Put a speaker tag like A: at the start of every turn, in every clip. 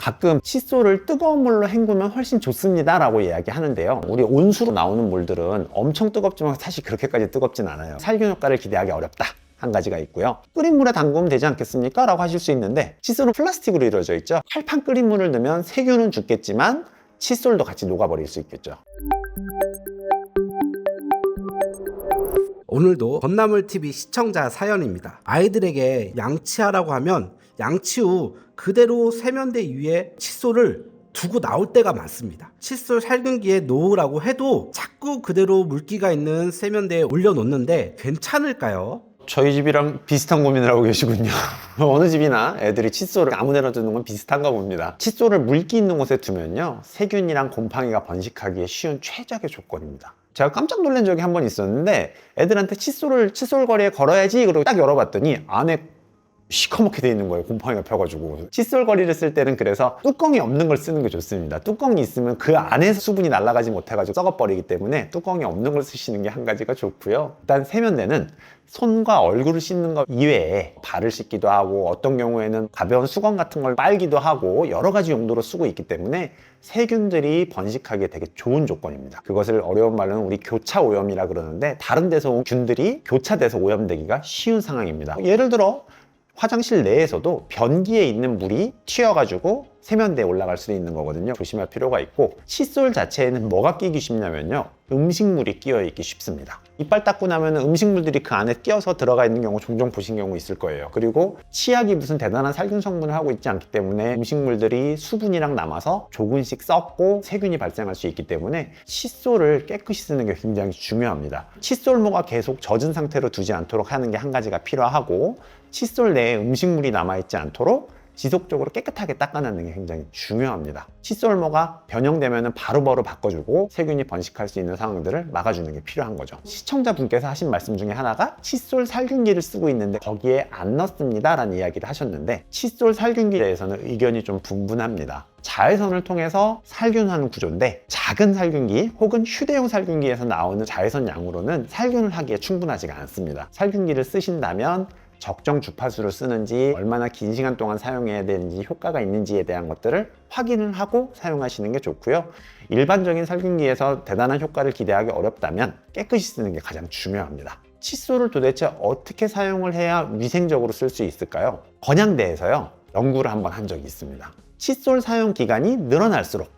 A: 가끔 칫솔을 뜨거운 물로 헹구면 훨씬 좋습니다 라고 이야기하는데요, 우리 온수로 나오는 물들은 엄청 뜨겁지만 사실 그렇게까지 뜨겁진 않아요. 살균 효과를 기대하기 어렵다 한 가지가 있고요. 끓인 물에 담그면 되지 않겠습니까? 라고 하실 수 있는데, 칫솔은 플라스틱으로 이루어져 있죠. 팔판 끓인 물을 넣으면 세균은 죽겠지만 칫솔도 같이 녹아버릴 수 있겠죠.
B: 오늘도 건나물TV 시청자 사연입니다. 아이들에게 양치하라고 하면 양치 후 그대로 세면대 위에 칫솔을 두고 나올 때가 많습니다. 칫솔 살균기에 놓으라고 해도 자꾸 그대로 물기가 있는 세면대에 올려놓는데 괜찮을까요?
A: 저희 집이랑 비슷한 고민을 하고 계시군요. 어느 집이나 애들이 칫솔을 아무데나 두는 건 비슷한가 봅니다. 칫솔을 물기 있는 곳에 두면요, 세균이랑 곰팡이가 번식하기에 쉬운 최적의 조건입니다. 제가 깜짝 놀란 적이 한 번 있었는데, 애들한테 칫솔거리에 걸어야지 그러고 딱 열어봤더니 안에 시커멓게 돼 있는 거예요. 곰팡이가 펴가지고. 칫솔거리를 쓸 때는 그래서 뚜껑이 없는 걸 쓰는 게 좋습니다. 뚜껑이 있으면 그 안에서 수분이 날아가지 못해가지고 썩어버리기 때문에 뚜껑이 없는 걸 쓰시는 게 한 가지가 좋고요. 일단 세면대는 손과 얼굴을 씻는 것 이외에 발을 씻기도 하고, 어떤 경우에는 가벼운 수건 같은 걸 빨기도 하고, 여러 가지 용도로 쓰고 있기 때문에 세균들이 번식하기에 되게 좋은 조건입니다. 그것을 어려운 말로는 우리 교차 오염이라 그러는데, 다른 데서 온 균들이 교차돼서 오염되기가 쉬운 상황입니다. 예를 들어 화장실 내에서도 변기에 있는 물이 튀어가지고 세면대에 올라갈 수 있는 거거든요. 조심할 필요가 있고, 칫솔 자체에는 뭐가 끼기 쉽냐면요, 음식물이 끼어 있기 쉽습니다. 이빨 닦고 나면 음식물들이 그 안에 끼어서 들어가 있는 경우 종종 보신 경우 있을 거예요. 그리고 치약이 무슨 대단한 살균 성분을 하고 있지 않기 때문에 음식물들이 수분이랑 남아서 조금씩 썩고 세균이 발생할 수 있기 때문에 칫솔을 깨끗이 쓰는 게 굉장히 중요합니다. 칫솔모가 계속 젖은 상태로 두지 않도록 하는 게 한 가지가 필요하고, 칫솔 내에 음식물이 남아있지 않도록 지속적으로 깨끗하게 닦아내는 게 굉장히 중요합니다. 칫솔모가 변형되면 바로바로 바꿔주고 세균이 번식할 수 있는 상황들을 막아주는 게 필요한 거죠. 시청자분께서 하신 말씀 중에 하나가 칫솔 살균기를 쓰고 있는데 거기에 안 넣습니다 라는 이야기를 하셨는데, 칫솔 살균기에 대해서는 의견이 좀 분분합니다. 자외선을 통해서 살균하는 구조인데, 작은 살균기 혹은 휴대용 살균기에서 나오는 자외선 양으로는 살균을 하기에 충분하지가 않습니다. 살균기를 쓰신다면 적정 주파수를 쓰는지, 얼마나 긴 시간 동안 사용해야 되는지, 효과가 있는지에 대한 것들을 확인을 하고 사용하시는 게 좋고요. 일반적인 살균기에서 대단한 효과를 기대하기 어렵다면 깨끗이 쓰는 게 가장 중요합니다. 칫솔을 도대체 어떻게 사용을 해야 위생적으로 쓸 수 있을까요? 건양대에서요, 연구를 한번 한 적이 있습니다. 칫솔 사용 기간이 늘어날수록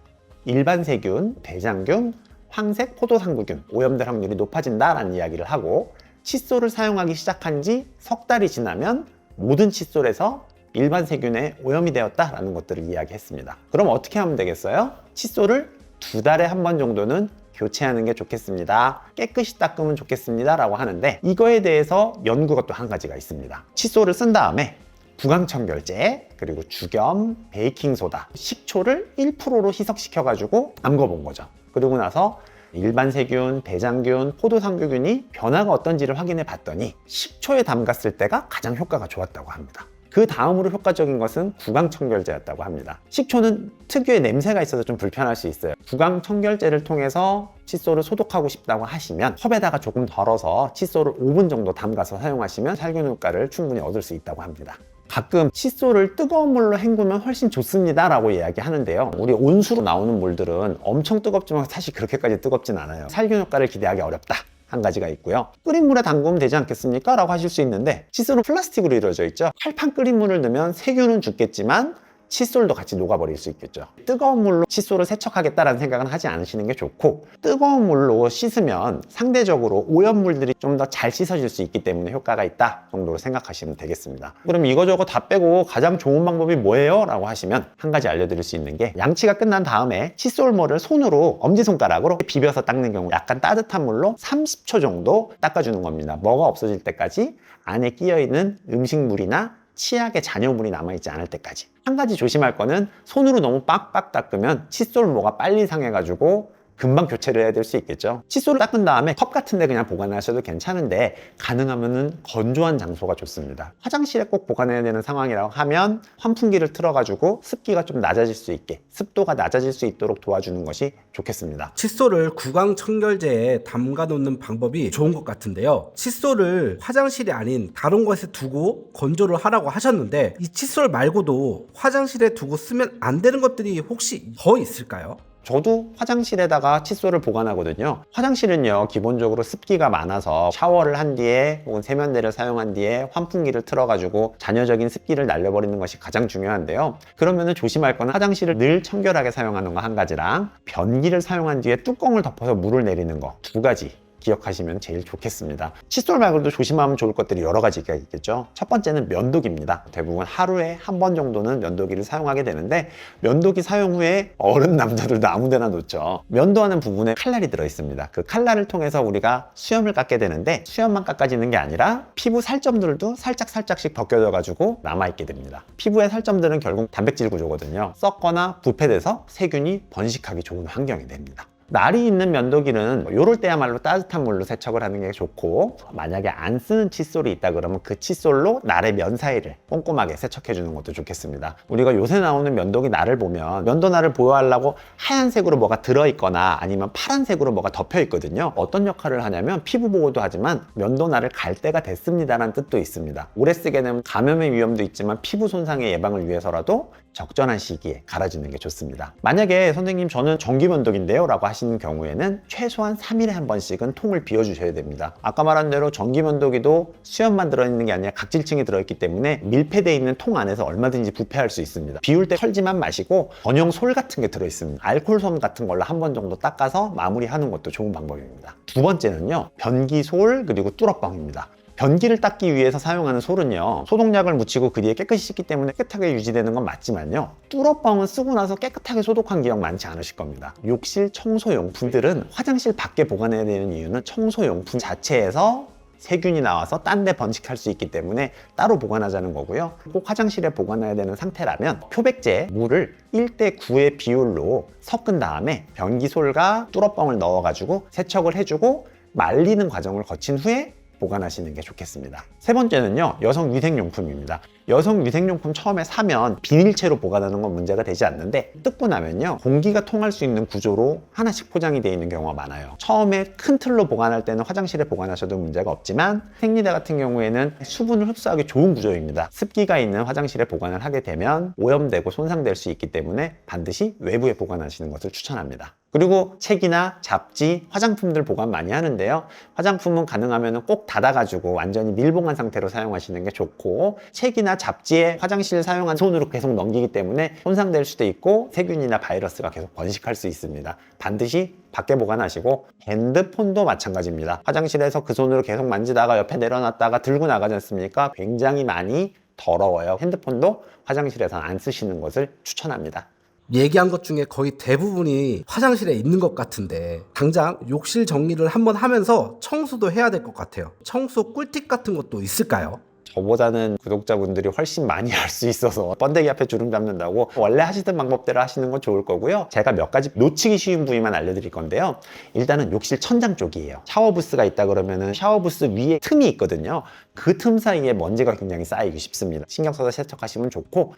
A: 일반 세균, 대장균, 황색 포도상구균 오염될 확률이 높아진다라는 이야기를 하고, 칫솔을 사용하기 시작한 지 석 달이 지나면 모든 칫솔에서 일반 세균에 오염이 되었다라는 것들을 이야기했습니다. 그럼 어떻게 하면 되겠어요? 칫솔을 2달에 한 번 정도는 교체하는 게 좋겠습니다, 깨끗이 닦으면 좋겠습니다 라고 하는데, 이거에 대해서 연구가 또 한 가지가 있습니다. 칫솔을 쓴 다음에 구강청결제, 그리고 죽염, 베이킹소다, 식초를 1%로 희석시켜 가지고 담궈 본 거죠. 그리고 나서 일반 세균, 대장균, 포도상구균이 변화가 어떤지를 확인해 봤더니 식초에 담갔을 때가 가장 효과가 좋았다고 합니다. 그 다음으로 효과적인 것은 구강청결제였다고 합니다. 식초는 특유의 냄새가 있어서 좀 불편할 수 있어요. 구강청결제를 통해서 칫솔을 소독하고 싶다고 하시면 컵에다가 조금 덜어서 칫솔을 5분 정도 담가서 사용하시면 살균 효과를 충분히 얻을 수 있다고 합니다. 가끔 칫솔을 뜨거운 물로 헹구면 훨씬 좋습니다 라고 이야기하는데요, 우리 온수로 나오는 물들은 엄청 뜨겁지만 사실 그렇게까지 뜨겁진 않아요. 살균 효과를 기대하기 어렵다 한 가지가 있고요. 끓인 물에 담그면 되지 않겠습니까? 라고 하실 수 있는데, 칫솔은 플라스틱으로 이루어져 있죠. 팔판 끓인 물을 넣으면 세균은 죽겠지만 칫솔도 같이 녹아버릴 수 있겠죠. 뜨거운 물로 칫솔을 세척하겠다라는 생각은 하지 않으시는 게 좋고, 뜨거운 물로 씻으면 상대적으로 오염물들이 좀 더 잘 씻어질 수 있기 때문에 효과가 있다 정도로 생각하시면 되겠습니다. 그럼 이거저거 다 빼고 가장 좋은 방법이 뭐예요? 라고 하시면 한 가지 알려드릴 수 있는 게, 양치가 끝난 다음에 칫솔모를 손으로 엄지손가락으로 비벼서 닦는 경우 약간 따뜻한 물로 30초 정도 닦아주는 겁니다. 뭐가 없어질 때까지, 안에 끼어있는 음식물이나 치약의 잔여물이 남아있지 않을 때까지. 한 가지 조심할 거는, 손으로 너무 빡빡 닦으면 칫솔모가 빨리 상해가지고 금방 교체를 해야 될 수 있겠죠. 칫솔을 닦은 다음에 컵 같은 데 그냥 보관하셔도 괜찮은데 가능하면은 건조한 장소가 좋습니다. 화장실에 꼭 보관해야 되는 상황이라고 하면 환풍기를 틀어가지고 습기가 좀 낮아질 수 있게, 습도가 낮아질 수 있도록 도와주는 것이 좋겠습니다.
B: 칫솔을 구강 청결제에 담가 놓는 방법이 좋은 것 같은데요. 칫솔을 화장실이 아닌 다른 곳에 두고 건조를 하라고 하셨는데 이 칫솔 말고도 화장실에 두고 쓰면 안 되는 것들이 혹시 더 있을까요?
A: 저도 화장실에다가 칫솔을 보관하거든요. 화장실은요, 기본적으로 습기가 많아서 샤워를 한 뒤에 혹은 세면대를 사용한 뒤에 환풍기를 틀어가지고 잔여적인 습기를 날려버리는 것이 가장 중요한데요. 그러면은 조심할 거는 화장실을 늘 청결하게 사용하는 거 한 가지랑 변기를 사용한 뒤에 뚜껑을 덮어서 물을 내리는 거 두 가지 기억하시면 제일 좋겠습니다. 칫솔 말고도 조심하면 좋을 것들이 여러 가지가 있겠죠. 첫 번째는 면도기입니다. 대부분 하루에 한 번 정도는 면도기를 사용하게 되는데 면도기 사용 후에 어른 남자들도 아무 데나 놓죠. 면도하는 부분에 칼날이 들어있습니다. 그 칼날을 통해서 우리가 수염을 깎게 되는데 수염만 깎아지는 게 아니라 피부 살점들도 살짝씩 벗겨져 가지고 남아있게 됩니다. 피부의 살점들은 결국 단백질 구조거든요. 썩거나 부패돼서 세균이 번식하기 좋은 환경이 됩니다. 날이 있는 면도기는 이럴 때야말로 따뜻한 물로 세척을 하는 게 좋고, 만약에 안 쓰는 칫솔이 있다 그러면 그 칫솔로 날의 면 사이를 꼼꼼하게 세척해 주는 것도 좋겠습니다. 우리가 요새 나오는 면도기 날을 보면 면도날을 보호하려고 하얀색으로 뭐가 들어있거나 아니면 파란색으로 뭐가 덮여 있거든요. 어떤 역할을 하냐면 피부 보호도 하지만 면도날을 갈 때가 됐습니다라는 뜻도 있습니다. 오래 쓰게 되면 감염의 위험도 있지만 피부 손상의 예방을 위해서라도 적절한 시기에 갈아주는 게 좋습니다. 만약에 선생님 저는 전기 면도기인데요 라고 하시는 경우에는 최소한 3일에 한 번씩은 통을 비워주셔야 됩니다. 아까 말한 대로 전기 면도기도 수염만 들어있는 게 아니라 각질층이 들어있기 때문에 밀폐되어 있는 통 안에서 얼마든지 부패할 수 있습니다. 비울 때 털지만 마시고 전용 솔 같은 게 들어있습니다. 알콜솜 같은 걸로 한 번 정도 닦아서 마무리하는 것도 좋은 방법입니다. 두 번째는요, 변기솔 그리고 뚫어뻥입니다. 변기를 닦기 위해서 사용하는 솔은요, 소독약을 묻히고 그 뒤에 깨끗이 씻기 때문에 깨끗하게 유지되는 건 맞지만요, 뚫어뻥은 쓰고 나서 깨끗하게 소독한 기억 많지 않으실 겁니다. 욕실 청소용품들은 화장실 밖에 보관해야 되는 이유는 청소용품 자체에서 세균이 나와서 딴 데 번식할 수 있기 때문에 따로 보관하자는 거고요. 꼭 화장실에 보관해야 되는 상태라면 표백제 물을 1:9의 비율로 섞은 다음에 변기솔과 뚫어뻥을 넣어가지고 세척을 해주고 말리는 과정을 거친 후에 보관하시는 게 좋겠습니다. 세 번째는요, 여성 위생용품입니다. 여성 위생용품 처음에 사면 비닐채로 보관하는 건 문제가 되지 않는데 뜯고 나면요, 공기가 통할 수 있는 구조로 하나씩 포장이 되어 있는 경우가 많아요. 처음에 큰 틀로 보관할 때는 화장실에 보관하셔도 문제가 없지만 생리대 같은 경우에는 수분을 흡수하기 좋은 구조입니다. 습기가 있는 화장실에 보관을 하게 되면 오염되고 손상될 수 있기 때문에 반드시 외부에 보관하시는 것을 추천합니다. 그리고 책이나 잡지, 화장품들 보관 많이 하는데요. 화장품은 가능하면 꼭 닫아가지고 완전히 밀봉한 상태로 사용하시는 게 좋고, 책이나 잡지에 화장실 사용한 손으로 계속 넘기기 때문에 손상될 수도 있고 세균이나 바이러스가 계속 번식할 수 있습니다. 반드시 밖에 보관하시고, 핸드폰도 마찬가지입니다. 화장실에서 그 손으로 계속 만지다가 옆에 내려놨다가 들고 나가지 않습니까? 굉장히 많이 더러워요. 핸드폰도 화장실에서 안 쓰시는 것을 추천합니다.
B: 얘기한 것 중에 거의 대부분이 화장실에 있는 것 같은데 당장 욕실 정리를 한번 하면서 청소도 해야 될 것 같아요. 청소 꿀팁 같은 것도 있을까요?
A: 저보다는 구독자분들이 훨씬 많이 할 수 있어서 번데기 앞에 주름 잡는다고 원래 하시던 방법대로 하시는 건 좋을 거고요. 제가 몇 가지 놓치기 쉬운 부위만 알려드릴 건데요. 일단은 욕실 천장 쪽이에요. 샤워부스가 있다 그러면은 샤워부스 위에 틈이 있거든요. 그 틈 사이에 먼지가 굉장히 쌓이기 쉽습니다. 신경 써서 세척하시면 좋고,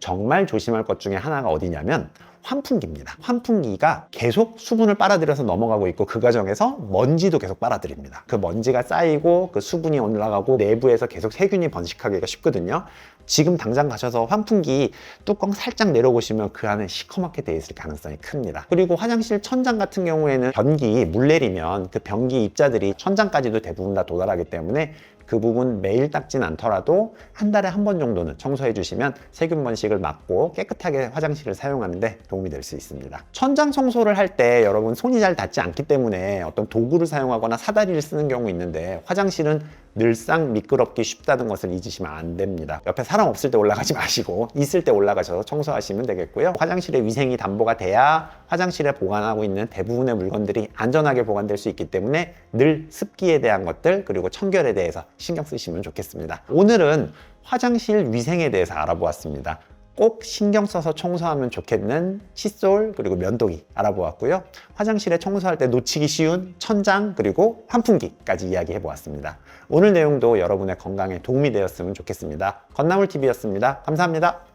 A: 정말 조심할 것 중에 하나가 어디냐면 환풍기입니다. 환풍기가 계속 수분을 빨아들여서 넘어가고 있고 그 과정에서 먼지도 계속 빨아들입니다. 그 먼지가 쌓이고 그 수분이 올라가고 내부에서 계속 세균이 번식하기가 쉽거든요. 지금 당장 가셔서 환풍기 뚜껑 살짝 내려보시면 그 안에 시커멓게 돼 있을 가능성이 큽니다. 그리고 화장실 천장 같은 경우에는 변기 물 내리면 그 변기 입자들이 천장까지도 대부분 다 도달하기 때문에 그 부분 매일 닦진 않더라도 한 달에 한 번 정도는 청소해 주시면 세균 번식을 막고 깨끗하게 화장실을 사용하는데 도움이 될 수 있습니다. 천장 청소를 할 때 여러분 손이 잘 닿지 않기 때문에 어떤 도구를 사용하거나 사다리를 쓰는 경우 있는데, 화장실은 늘상 미끄럽기 쉽다는 것을 잊으시면 안 됩니다. 옆에 사람 없을 때 올라가지 마시고 있을 때 올라가셔서 청소하시면 되겠고요. 화장실의 위생이 담보가 돼야 화장실에 보관하고 있는 대부분의 물건들이 안전하게 보관될 수 있기 때문에 늘 습기에 대한 것들 그리고 청결에 대해서 신경 쓰시면 좋겠습니다. 오늘은 화장실 위생에 대해서 알아보았습니다. 꼭 신경 써서 청소하면 좋겠는 칫솔 그리고 면도기 알아보았고요. 화장실에 청소할 때 놓치기 쉬운 천장 그리고 환풍기까지 이야기해 보았습니다. 오늘 내용도 여러분의 건강에 도움이 되었으면 좋겠습니다. 건나물TV였습니다. 감사합니다.